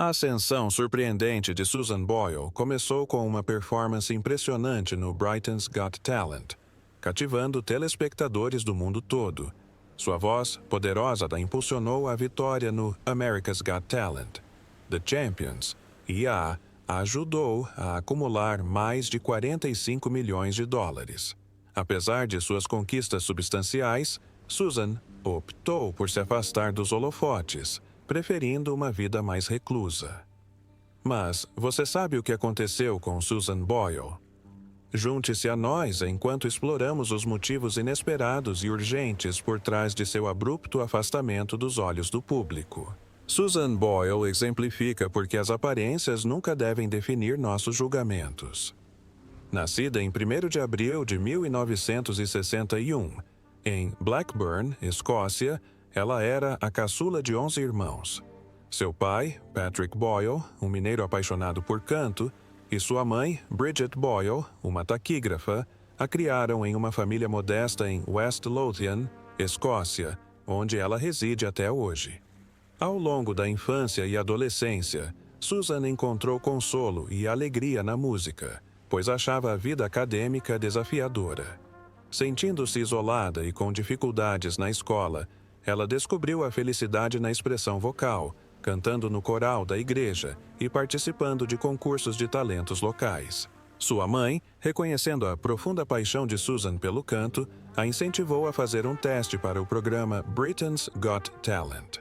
A ascensão surpreendente de Susan Boyle começou com uma performance impressionante no Britain's Got Talent, cativando telespectadores do mundo todo. Sua voz poderosa a impulsionou à vitória no America's Got Talent, The Champions, e a ajudou a acumular mais de 45 milhões de dólares. Apesar de suas conquistas substanciais, Susan optou por se afastar dos holofotes, preferindo uma vida mais reclusa. Mas você sabe o que aconteceu com Susan Boyle? Junte-se a nós enquanto exploramos os motivos inesperados e urgentes por trás de seu abrupto afastamento dos olhos do público. Susan Boyle exemplifica porque as aparências nunca devem definir nossos julgamentos. Nascida em 1º de abril de 1961, em Blackburn, Escócia, ela era a caçula de 11 irmãos. Seu pai, Patrick Boyle, um mineiro apaixonado por canto, e sua mãe, Bridget Boyle, uma taquígrafa, a criaram em uma família modesta em West Lothian, Escócia, onde ela reside até hoje. Ao longo da infância e adolescência, Susan encontrou consolo e alegria na música, pois achava a vida acadêmica desafiadora. Sentindo-se isolada e com dificuldades na escola, ela descobriu a felicidade na expressão vocal, cantando no coral da igreja e participando de concursos de talentos locais. Sua mãe, reconhecendo a profunda paixão de Susan pelo canto, a incentivou a fazer um teste para o programa Britain's Got Talent.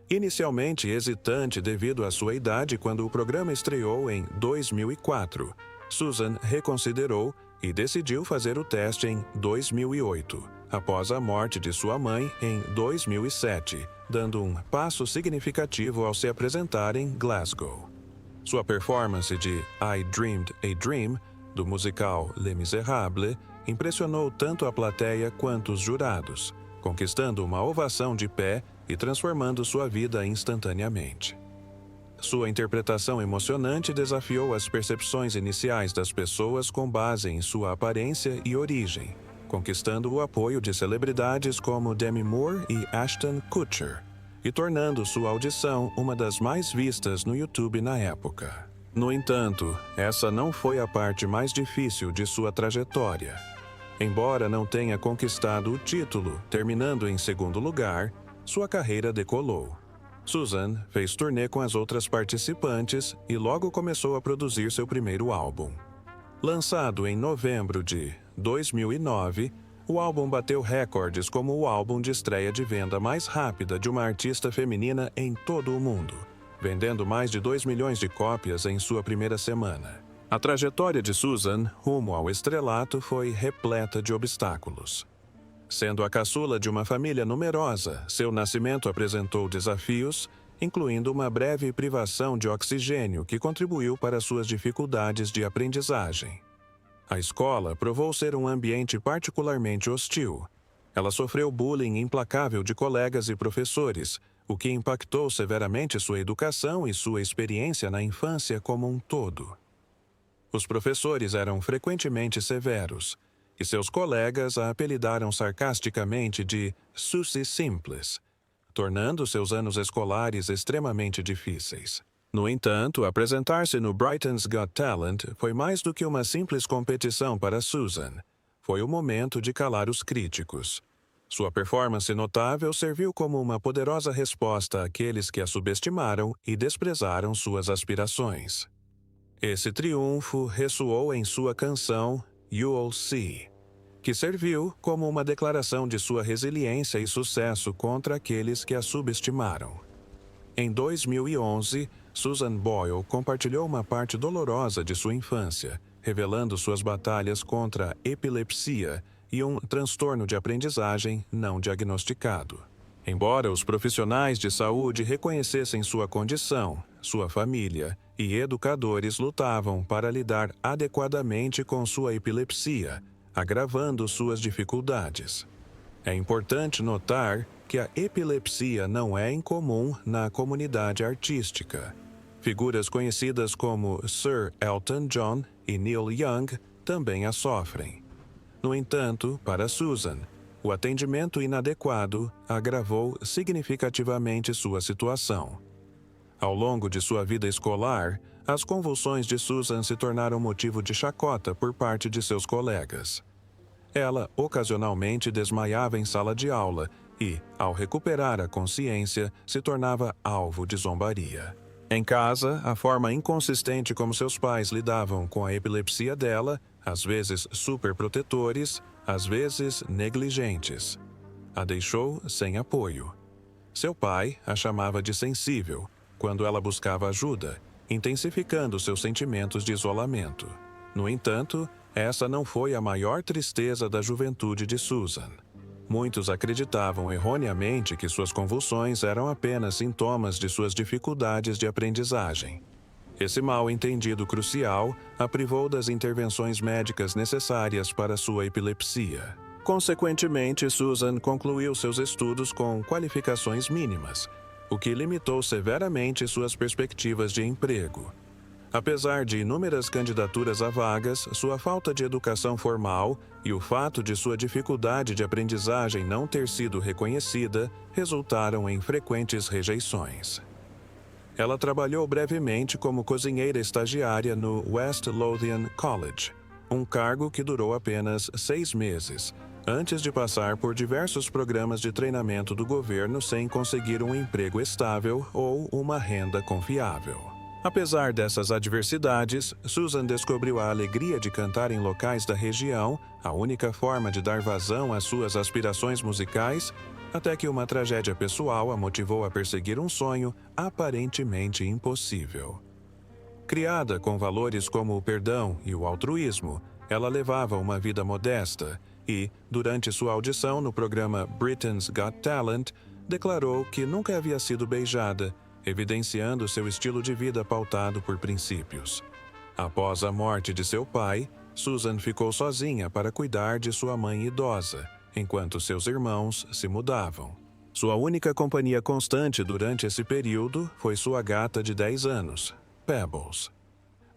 Inicialmente hesitante devido à sua idade quando o programa estreou em 2004, Susan reconsiderou e decidiu fazer o teste em 2008, após a morte de sua mãe em 2007, dando um passo significativo ao se apresentar em Glasgow. Sua performance de I Dreamed a Dream, do musical Les Misérables, impressionou tanto a plateia quanto os jurados, conquistando uma ovação de pé e transformando sua vida instantaneamente. Sua interpretação emocionante desafiou as percepções iniciais das pessoas com base em sua aparência e origem, conquistando o apoio de celebridades como Demi Moore e Ashton Kutcher, e tornando sua audição uma das mais vistas no YouTube na época. No entanto, essa não foi a parte mais difícil de sua trajetória. Embora não tenha conquistado o título, terminando em 2º lugar, sua carreira decolou. Susan fez turnê com as outras participantes e logo começou a produzir seu primeiro álbum. Lançado em novembro de 2009, o álbum bateu recordes como o álbum de estreia de venda mais rápida de uma artista feminina em todo o mundo, vendendo mais de 2 milhões de cópias em sua primeira semana. A trajetória de Susan rumo ao estrelato foi repleta de obstáculos. Sendo a caçula de uma família numerosa, seu nascimento apresentou desafios, incluindo uma breve privação de oxigênio que contribuiu para suas dificuldades de aprendizagem. A escola provou ser um ambiente particularmente hostil. Ela sofreu bullying implacável de colegas e professores, o que impactou severamente sua educação e sua experiência na infância como um todo. Os professores eram frequentemente severos, e seus colegas a apelidaram sarcasticamente de Susie Simples, tornando seus anos escolares extremamente difíceis. No entanto, apresentar-se no Britain's Got Talent foi mais do que uma simples competição para Susan. Foi o momento de calar os críticos. Sua performance notável serviu como uma poderosa resposta àqueles que a subestimaram e desprezaram suas aspirações. Esse triunfo ressoou em sua canção You'll See, que serviu como uma declaração de sua resiliência e sucesso contra aqueles que a subestimaram. Em 2011, Susan Boyle compartilhou uma parte dolorosa de sua infância, revelando suas batalhas contra a epilepsia e um transtorno de aprendizagem não diagnosticado. Embora os profissionais de saúde reconhecessem sua condição, sua família e educadores lutavam para lidar adequadamente com sua epilepsia, agravando suas dificuldades. É importante notar que a epilepsia não é incomum na comunidade artística. Figuras conhecidas como Sir Elton John e Neil Young também a sofrem. No entanto, para Susan, o atendimento inadequado agravou significativamente sua situação. Ao longo de sua vida escolar, as convulsões de Susan se tornaram motivo de chacota por parte de seus colegas. Ela ocasionalmente desmaiava em sala de aula e, ao recuperar a consciência, se tornava alvo de zombaria. Em casa, a forma inconsistente como seus pais lidavam com a epilepsia dela, às vezes superprotetores, às vezes negligentes, a deixou sem apoio. Seu pai a chamava de sensível quando ela buscava ajuda, intensificando seus sentimentos de isolamento. No entanto, essa não foi a maior tristeza da juventude de Susan. Muitos acreditavam erroneamente que suas convulsões eram apenas sintomas de suas dificuldades de aprendizagem. Esse mal-entendido crucial a privou das intervenções médicas necessárias para sua epilepsia. Consequentemente, Susan concluiu seus estudos com qualificações mínimas, o que limitou severamente suas perspectivas de emprego. Apesar de inúmeras candidaturas a vagas, sua falta de educação formal e o fato de sua dificuldade de aprendizagem não ter sido reconhecida resultaram em frequentes rejeições. Ela trabalhou brevemente como cozinheira estagiária no West Lothian College, um cargo que durou apenas 6 meses, antes de passar por diversos programas de treinamento do governo sem conseguir um emprego estável ou uma renda confiável. Apesar dessas adversidades, Susan descobriu a alegria de cantar em locais da região, a única forma de dar vazão às suas aspirações musicais, até que uma tragédia pessoal a motivou a perseguir um sonho aparentemente impossível. Criada com valores como o perdão e o altruísmo, ela levava uma vida modesta e, durante sua audição no programa Britain's Got Talent, declarou que nunca havia sido beijada, evidenciando seu estilo de vida pautado por princípios. Após a morte de seu pai, Susan ficou sozinha para cuidar de sua mãe idosa, enquanto seus irmãos se mudavam. Sua única companhia constante durante esse período foi sua gata de 10 anos, Pebbles.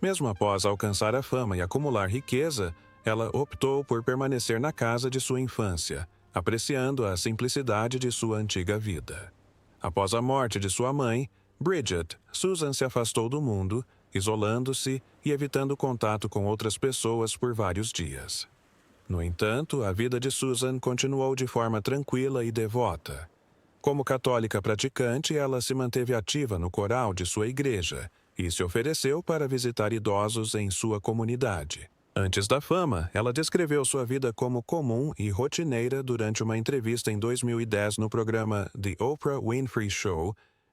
Mesmo após alcançar a fama e acumular riqueza, ela optou por permanecer na casa de sua infância, apreciando a simplicidade de sua antiga vida. Após a morte de sua mãe, Bridget, Susan se afastou do mundo, isolando-se e evitando contato com outras pessoas por vários dias. No entanto, a vida de Susan continuou de forma tranquila e devota. Como católica praticante, ela se manteve ativa no coral de sua igreja e se ofereceu para visitar idosos em sua comunidade. Antes da fama, ela descreveu sua vida como comum e rotineira durante uma entrevista em 2010 no programa The Oprah Winfrey Show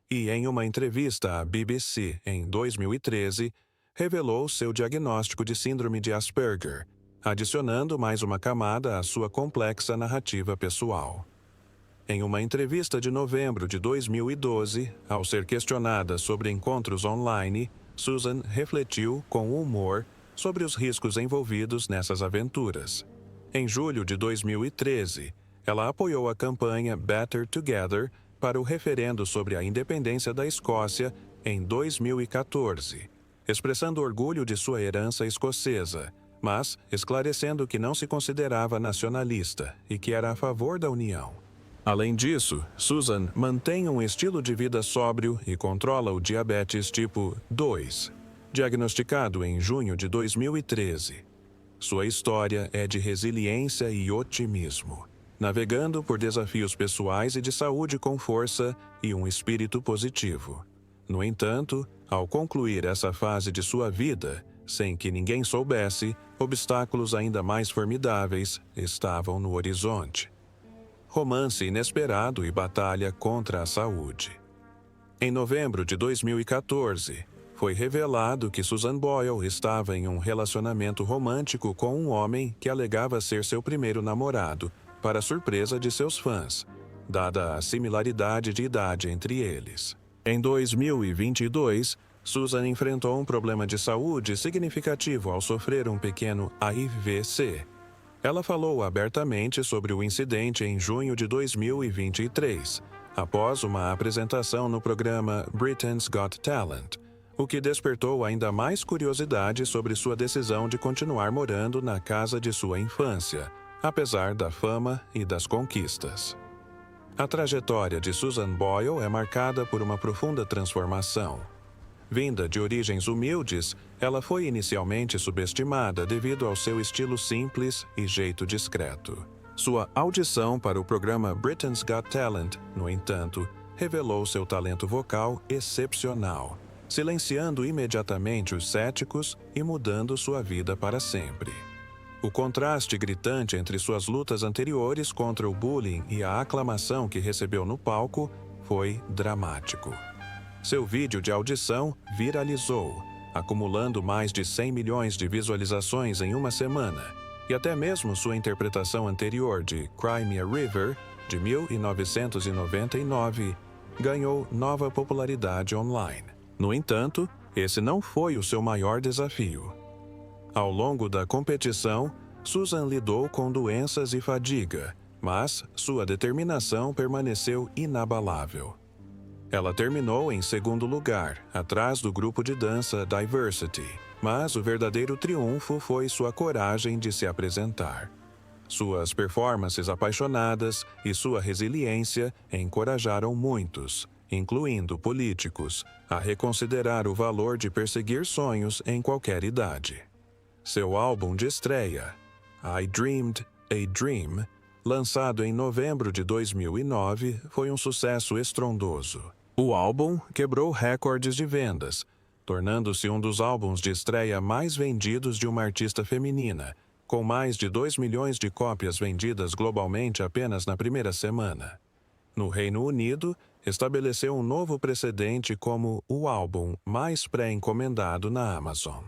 e, em uma entrevista à BBC em 2013, revelou seu diagnóstico de síndrome de Asperger, adicionando mais uma camada à sua complexa narrativa pessoal. Em uma entrevista de novembro de 2012, ao ser questionada sobre encontros online, Susan refletiu com humor sobre os riscos envolvidos nessas aventuras. Em julho de 2013, ela apoiou a campanha Better Together para o referendo sobre a independência da Escócia em 2014, expressando orgulho de sua herança escocesa, mas esclarecendo que não se considerava nacionalista e que era a favor da União. Além disso, Susan mantém um estilo de vida sóbrio e controla o diabetes tipo 2, diagnosticado em junho de 2013. Sua história é de resiliência e otimismo, navegando por desafios pessoais e de saúde com força e um espírito positivo. No entanto, ao concluir essa fase de sua vida, sem que ninguém soubesse, obstáculos ainda mais formidáveis estavam no horizonte. Romance inesperado e batalha contra a saúde. Em novembro de 2014, foi revelado que Susan Boyle estava em um relacionamento romântico com um homem que alegava ser seu primeiro namorado, para surpresa de seus fãs, dada a similaridade de idade entre eles. Em 2022, Susan enfrentou um problema de saúde significativo ao sofrer um pequeno AVC. Ela falou abertamente sobre o incidente em junho de 2023, após uma apresentação no programa Britain's Got Talent, o que despertou ainda mais curiosidade sobre sua decisão de continuar morando na casa de sua infância, apesar da fama e das conquistas. A trajetória de Susan Boyle é marcada por uma profunda transformação. Vinda de origens humildes, ela foi inicialmente subestimada devido ao seu estilo simples e jeito discreto. Sua audição para o programa Britain's Got Talent, no entanto, revelou seu talento vocal excepcional, silenciando imediatamente os céticos e mudando sua vida para sempre. O contraste gritante entre suas lutas anteriores contra o bullying e a aclamação que recebeu no palco foi dramático. Seu vídeo de audição viralizou, acumulando mais de 100 milhões de visualizações em uma semana, e até mesmo sua interpretação anterior de Cry Me a River, de 1999, ganhou nova popularidade online. No entanto, esse não foi o seu maior desafio. Ao longo da competição, Susan lidou com doenças e fadiga, mas sua determinação permaneceu inabalável. Ela terminou em segundo lugar, atrás do grupo de dança Diversity, mas o verdadeiro triunfo foi sua coragem de se apresentar. Suas performances apaixonadas e sua resiliência encorajaram muitos, incluindo políticos, a reconsiderar o valor de perseguir sonhos em qualquer idade. Seu álbum de estreia, I Dreamed a Dream, lançado em novembro de 2009, foi um sucesso estrondoso. O álbum quebrou recordes de vendas, tornando-se um dos álbuns de estreia mais vendidos de uma artista feminina, com mais de 2 milhões de cópias vendidas globalmente apenas na primeira semana. No Reino Unido, estabeleceu um novo precedente como o álbum mais pré-encomendado na Amazon.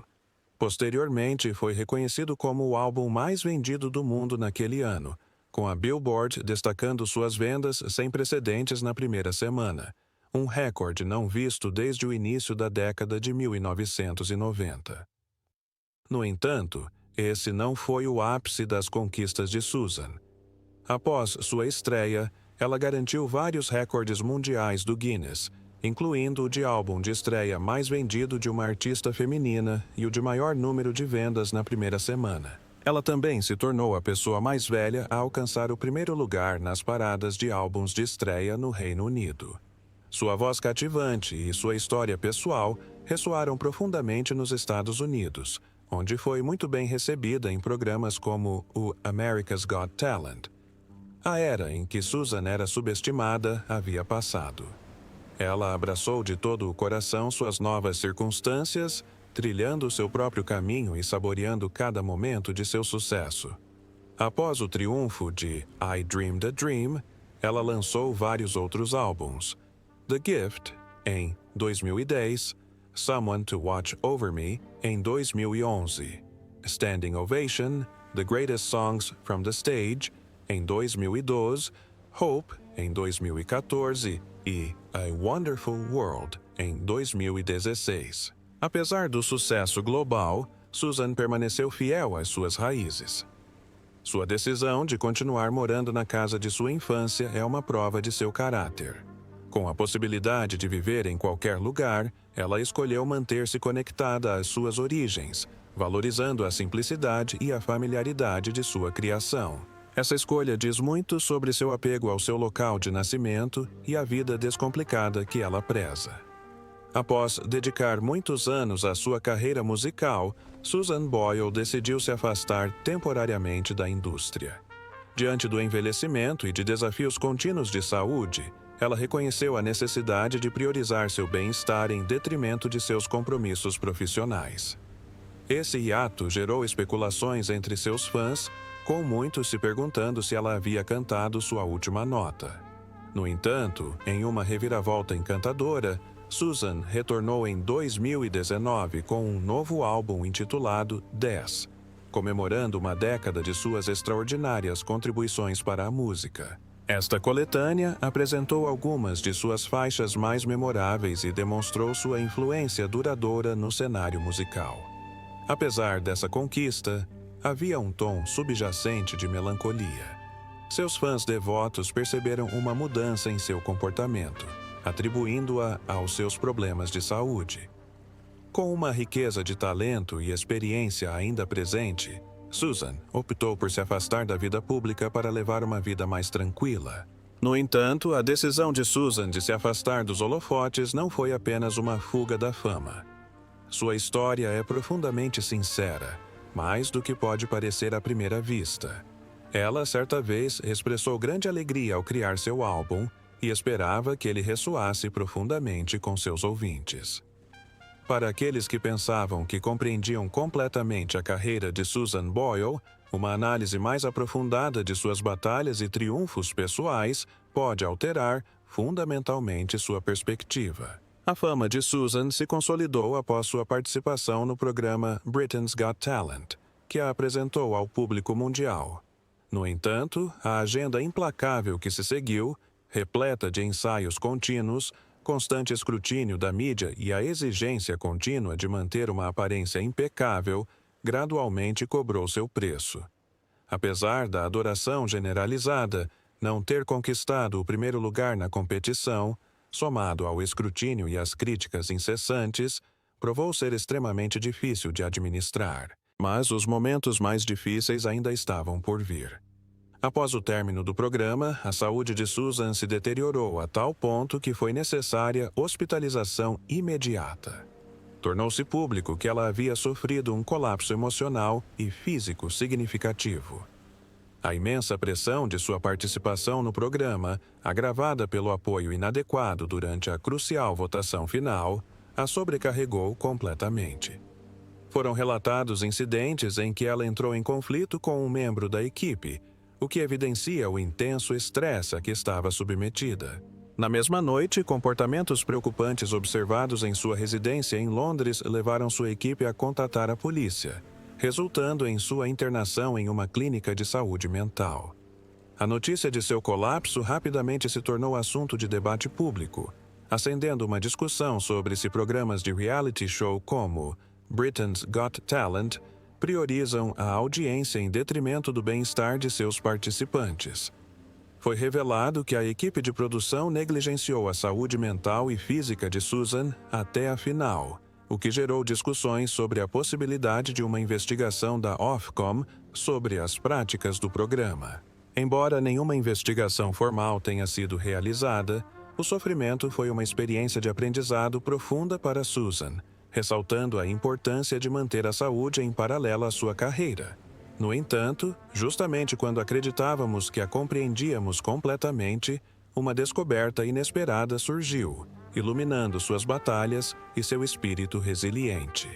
Posteriormente, foi reconhecido como o álbum mais vendido do mundo naquele ano, com a Billboard destacando suas vendas sem precedentes na primeira semana, um recorde não visto desde o início da década de 1990. No entanto, esse não foi o ápice das conquistas de Susan. Após sua estreia, ela garantiu vários recordes mundiais do Guinness, incluindo o de álbum de estreia mais vendido de uma artista feminina e o de maior número de vendas na primeira semana. Ela também se tornou a pessoa mais velha a alcançar o primeiro lugar nas paradas de álbuns de estreia no Reino Unido. Sua voz cativante e sua história pessoal ressoaram profundamente nos Estados Unidos, onde foi muito bem recebida em programas como o America's Got Talent. A era em que Susan era subestimada havia passado. Ela abraçou de todo o coração suas novas circunstâncias, trilhando seu próprio caminho e saboreando cada momento de seu sucesso. Após o triunfo de I Dreamed a Dream, ela lançou vários outros álbuns. The Gift, em 2010, Someone to Watch Over Me, em 2011, Standing Ovation, The Greatest Songs from the Stage, em 2012, Hope, em 2014 e A Wonderful World, em 2016. Apesar do sucesso global, Susan permaneceu fiel às suas raízes. Sua decisão de continuar morando na casa de sua infância é uma prova de seu caráter. Com a possibilidade de viver em qualquer lugar, ela escolheu manter-se conectada às suas origens, valorizando a simplicidade e a familiaridade de sua criação. Essa escolha diz muito sobre seu apego ao seu local de nascimento e a vida descomplicada que ela preza. Após dedicar muitos anos à sua carreira musical, Susan Boyle decidiu se afastar temporariamente da indústria. Diante do envelhecimento e de desafios contínuos de saúde, ela reconheceu a necessidade de priorizar seu bem-estar em detrimento de seus compromissos profissionais. Esse hiato gerou especulações entre seus fãs, com muitos se perguntando se ela havia cantado sua última nota. No entanto, em uma reviravolta encantadora, Susan retornou em 2019 com um novo álbum intitulado 10, comemorando uma década de suas extraordinárias contribuições para a música. Esta coletânea apresentou algumas de suas faixas mais memoráveis e demonstrou sua influência duradoura no cenário musical. Apesar dessa conquista, havia um tom subjacente de melancolia. Seus fãs devotos perceberam uma mudança em seu comportamento, atribuindo-a aos seus problemas de saúde. Com uma riqueza de talento e experiência ainda presente, Susan optou por se afastar da vida pública para levar uma vida mais tranquila. No entanto, a decisão de Susan de se afastar dos holofotes não foi apenas uma fuga da fama. Sua história é profundamente sincera, mais do que pode parecer à primeira vista. Ela, certa vez, expressou grande alegria ao criar seu álbum e esperava que ele ressoasse profundamente com seus ouvintes. Para aqueles que pensavam que compreendiam completamente a carreira de Susan Boyle, uma análise mais aprofundada de suas batalhas e triunfos pessoais pode alterar fundamentalmente sua perspectiva. A fama de Susan se consolidou após sua participação no programa Britain's Got Talent, que a apresentou ao público mundial. No entanto, a agenda implacável que se seguiu, repleta de ensaios contínuos, constante escrutínio da mídia e a exigência contínua de manter uma aparência impecável, gradualmente cobrou seu preço. Apesar da adoração generalizada, não ter conquistado o primeiro lugar na competição, somado ao escrutínio e às críticas incessantes, provou ser extremamente difícil de administrar. Mas os momentos mais difíceis ainda estavam por vir. Após o término do programa, a saúde de Susan se deteriorou a tal ponto que foi necessária hospitalização imediata. Tornou-se público que ela havia sofrido um colapso emocional e físico significativo. A imensa pressão de sua participação no programa, agravada pelo apoio inadequado durante a crucial votação final, a sobrecarregou completamente. Foram relatados incidentes em que ela entrou em conflito com um membro da equipe, o que evidencia o intenso estresse a que estava submetida. Na mesma noite, comportamentos preocupantes observados em sua residência em Londres levaram sua equipe a contatar a polícia, resultando em sua internação em uma clínica de saúde mental. A notícia de seu colapso rapidamente se tornou assunto de debate público, acendendo uma discussão sobre se programas de reality show como Britain's Got Talent priorizam a audiência em detrimento do bem-estar de seus participantes. Foi revelado que a equipe de produção negligenciou a saúde mental e física de Susan até a final, o que gerou discussões sobre a possibilidade de uma investigação da Ofcom sobre as práticas do programa. Embora nenhuma investigação formal tenha sido realizada, o sofrimento foi uma experiência de aprendizado profunda para Susan, ressaltando a importância de manter a saúde em paralelo à sua carreira. No entanto, justamente quando acreditávamos que a compreendíamos completamente, uma descoberta inesperada surgiu, iluminando suas batalhas e seu espírito resiliente.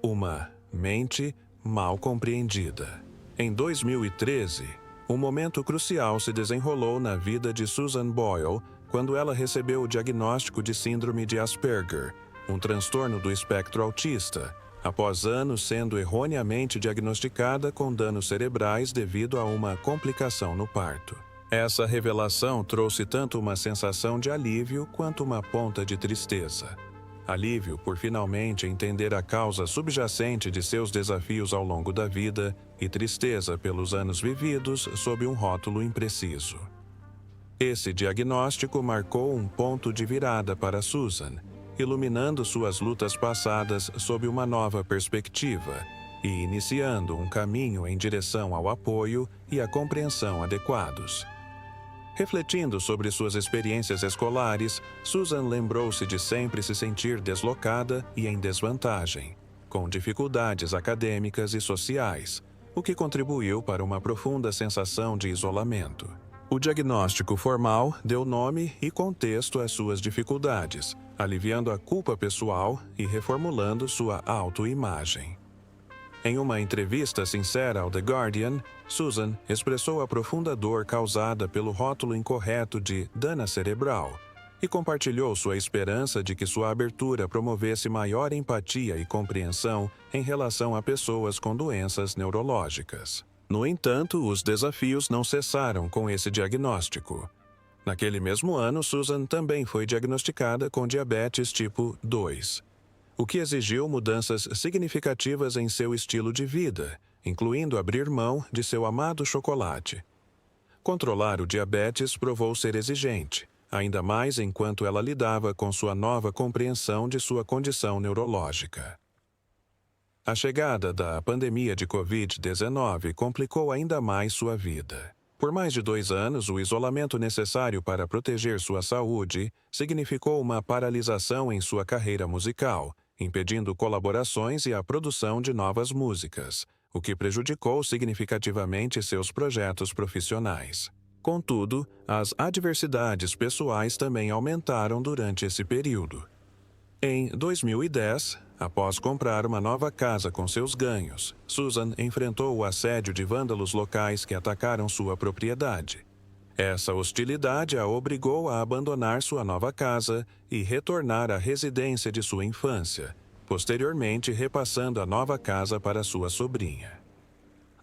Uma mente mal compreendida. Em 2013, um momento crucial se desenrolou na vida de Susan Boyle quando ela recebeu o diagnóstico de síndrome de Asperger, um transtorno do espectro autista, após anos sendo erroneamente diagnosticada com danos cerebrais devido a uma complicação no parto. Essa revelação trouxe tanto uma sensação de alívio quanto uma ponta de tristeza. Alívio por finalmente entender a causa subjacente de seus desafios ao longo da vida e tristeza pelos anos vividos sob um rótulo impreciso. Esse diagnóstico marcou um ponto de virada para Susan, iluminando suas lutas passadas sob uma nova perspectiva e iniciando um caminho em direção ao apoio e à compreensão adequados. Refletindo sobre suas experiências escolares, Susan lembrou-se de sempre se sentir deslocada e em desvantagem, com dificuldades acadêmicas e sociais, o que contribuiu para uma profunda sensação de isolamento. O diagnóstico formal deu nome e contexto às suas dificuldades, aliviando a culpa pessoal e reformulando sua autoimagem. Em uma entrevista sincera ao The Guardian, Susan expressou a profunda dor causada pelo rótulo incorreto de dana cerebral e compartilhou sua esperança de que sua abertura promovesse maior empatia e compreensão em relação a pessoas com doenças neurológicas. No entanto, os desafios não cessaram com esse diagnóstico. Naquele mesmo ano, Susan também foi diagnosticada com diabetes tipo 2, o que exigiu mudanças significativas em seu estilo de vida, incluindo abrir mão de seu amado chocolate. Controlar o diabetes provou ser exigente, ainda mais enquanto ela lidava com sua nova compreensão de sua condição neurológica. A chegada da pandemia de Covid-19 complicou ainda mais sua vida. Por mais de 2 anos, o isolamento necessário para proteger sua saúde significou uma paralisação em sua carreira musical, impedindo colaborações e a produção de novas músicas, o que prejudicou significativamente seus projetos profissionais. Contudo, as adversidades pessoais também aumentaram durante esse período. Em 2010, após comprar uma nova casa com seus ganhos, Susan enfrentou o assédio de vândalos locais que atacaram sua propriedade. Essa hostilidade a obrigou a abandonar sua nova casa e retornar à residência de sua infância, posteriormente repassando a nova casa para sua sobrinha.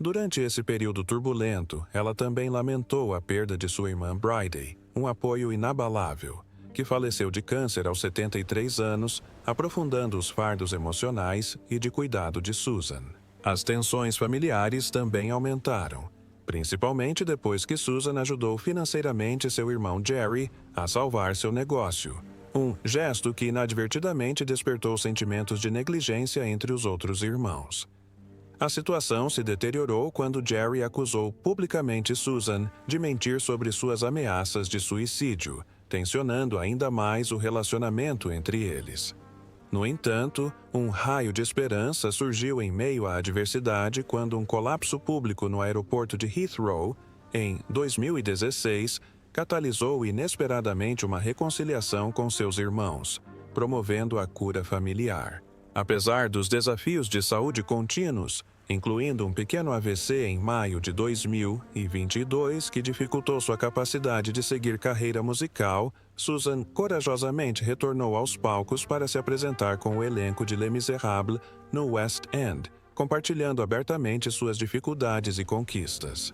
Durante esse período turbulento, ela também lamentou a perda de sua irmã Bridie, um apoio inabalável, que faleceu de câncer aos 73 anos, aprofundando os fardos emocionais e de cuidado de Susan. As tensões familiares também aumentaram, principalmente depois que Susan ajudou financeiramente seu irmão Jerry a salvar seu negócio, um gesto que inadvertidamente despertou sentimentos de negligência entre os outros irmãos. A situação se deteriorou quando Jerry acusou publicamente Susan de mentir sobre suas ameaças de suicídio, tensionando ainda mais o relacionamento entre eles. No entanto, um raio de esperança surgiu em meio à adversidade quando um colapso público no aeroporto de Heathrow, em 2016, catalisou inesperadamente uma reconciliação com seus irmãos, promovendo a cura familiar. Apesar dos desafios de saúde contínuos, incluindo um pequeno AVC em maio de 2022 que dificultou sua capacidade de seguir carreira musical, Susan corajosamente retornou aos palcos para se apresentar com o elenco de Les Misérables no West End, compartilhando abertamente suas dificuldades e conquistas.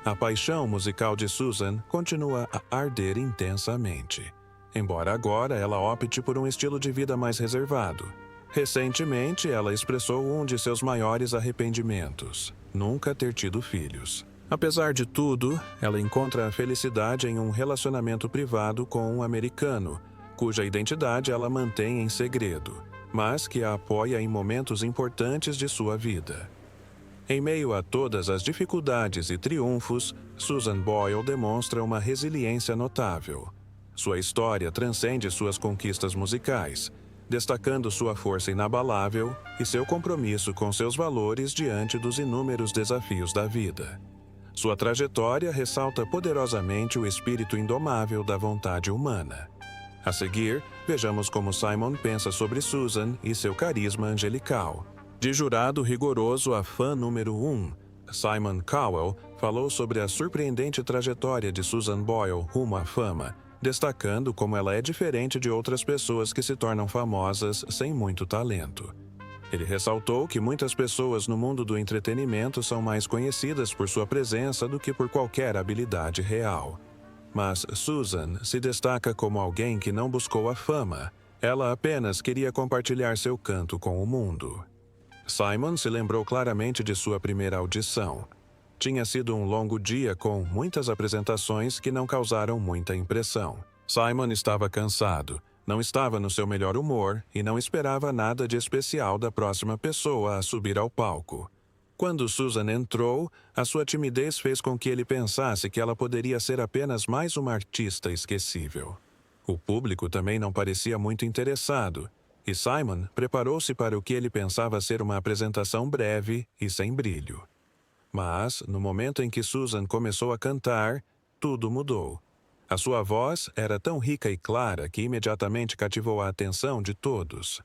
A paixão musical de Susan continua a arder intensamente, embora agora ela opte por um estilo de vida mais reservado. Recentemente, ela expressou um de seus maiores arrependimentos: nunca ter tido filhos. Apesar de tudo, ela encontra a felicidade em um relacionamento privado com um americano, cuja identidade ela mantém em segredo, mas que a apoia em momentos importantes de sua vida. Em meio a todas as dificuldades e triunfos, Susan Boyle demonstra uma resiliência notável. Sua história transcende suas conquistas musicais, destacando sua força inabalável e seu compromisso com seus valores diante dos inúmeros desafios da vida. Sua trajetória ressalta poderosamente o espírito indomável da vontade humana. A seguir, vejamos como Simon pensa sobre Susan e seu carisma angelical. De jurado rigoroso a fã número 1, Simon Cowell falou sobre a surpreendente trajetória de Susan Boyle rumo à fama, destacando como ela é diferente de outras pessoas que se tornam famosas sem muito talento. Ele ressaltou que muitas pessoas no mundo do entretenimento são mais conhecidas por sua presença do que por qualquer habilidade real. Mas Susan se destaca como alguém que não buscou a fama, ela apenas queria compartilhar seu canto com o mundo. Simon se lembrou claramente de sua primeira audição. Tinha sido um longo dia com muitas apresentações que não causaram muita impressão. Simon estava cansado, não estava no seu melhor humor e não esperava nada de especial da próxima pessoa a subir ao palco. Quando Susan entrou, a sua timidez fez com que ele pensasse que ela poderia ser apenas mais uma artista esquecível. O público também não parecia muito interessado, e Simon preparou-se para o que ele pensava ser uma apresentação breve e sem brilho. Mas, no momento em que Susan começou a cantar, tudo mudou. A sua voz era tão rica e clara que imediatamente cativou a atenção de todos.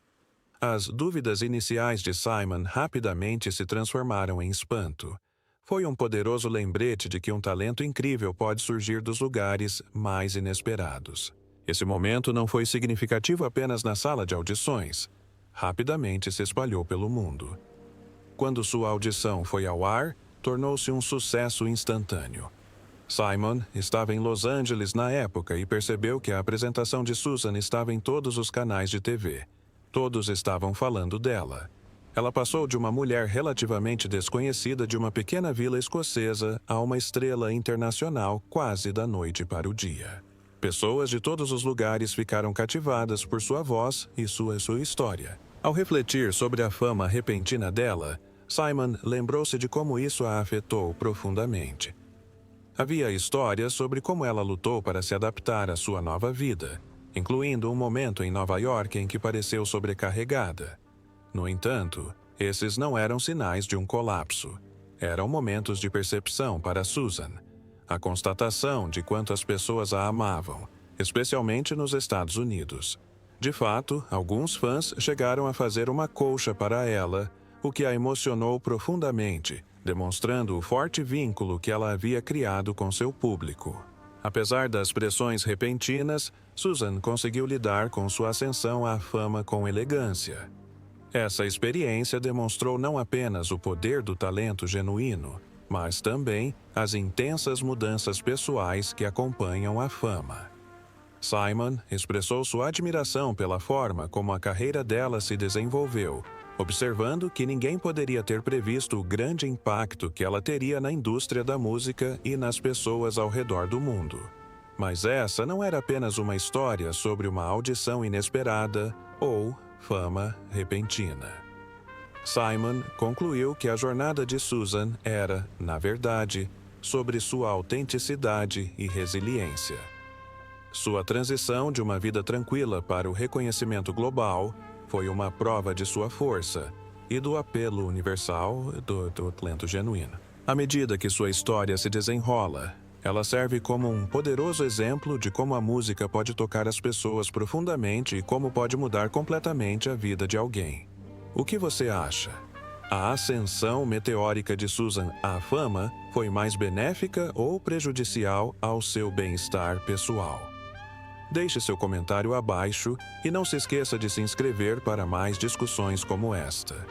As dúvidas iniciais de Simon rapidamente se transformaram em espanto. Foi um poderoso lembrete de que um talento incrível pode surgir dos lugares mais inesperados. Esse momento não foi significativo apenas na sala de audições. Rapidamente se espalhou pelo mundo. Quando sua audição foi ao ar, tornou-se um sucesso instantâneo. Simon estava em Los Angeles na época e percebeu que a apresentação de Susan estava em todos os canais de TV. Todos estavam falando dela. Ela passou de uma mulher relativamente desconhecida de uma pequena vila escocesa a uma estrela internacional quase da noite para o dia. Pessoas de todos os lugares ficaram cativadas por sua voz e sua história. Ao refletir sobre a fama repentina dela, Simon lembrou-se de como isso a afetou profundamente. Havia histórias sobre como ela lutou para se adaptar à sua nova vida, incluindo um momento em Nova York em que pareceu sobrecarregada. No entanto, esses não eram sinais de um colapso. Eram momentos de percepção para Susan. A constatação de quanto as pessoas a amavam, especialmente nos Estados Unidos. De fato, alguns fãs chegaram a fazer uma colcha para ela, o que a emocionou profundamente, demonstrando o forte vínculo que ela havia criado com seu público. Apesar das pressões repentinas, Susan conseguiu lidar com sua ascensão à fama com elegância. Essa experiência demonstrou não apenas o poder do talento genuíno, mas também as intensas mudanças pessoais que acompanham a fama. Simon expressou sua admiração pela forma como a carreira dela se desenvolveu, observando que ninguém poderia ter previsto o grande impacto que ela teria na indústria da música e nas pessoas ao redor do mundo. Mas essa não era apenas uma história sobre uma audição inesperada ou fama repentina. Simon concluiu que a jornada de Susan era, na verdade, sobre sua autenticidade e resiliência. Sua transição de uma vida tranquila para o reconhecimento global foi uma prova de sua força e do apelo universal do talento genuíno. À medida que sua história se desenrola, ela serve como um poderoso exemplo de como a música pode tocar as pessoas profundamente e como pode mudar completamente a vida de alguém. O que você acha? A ascensão meteórica de Susan à fama foi mais benéfica ou prejudicial ao seu bem-estar pessoal? Deixe seu comentário abaixo e não se esqueça de se inscrever para mais discussões como esta.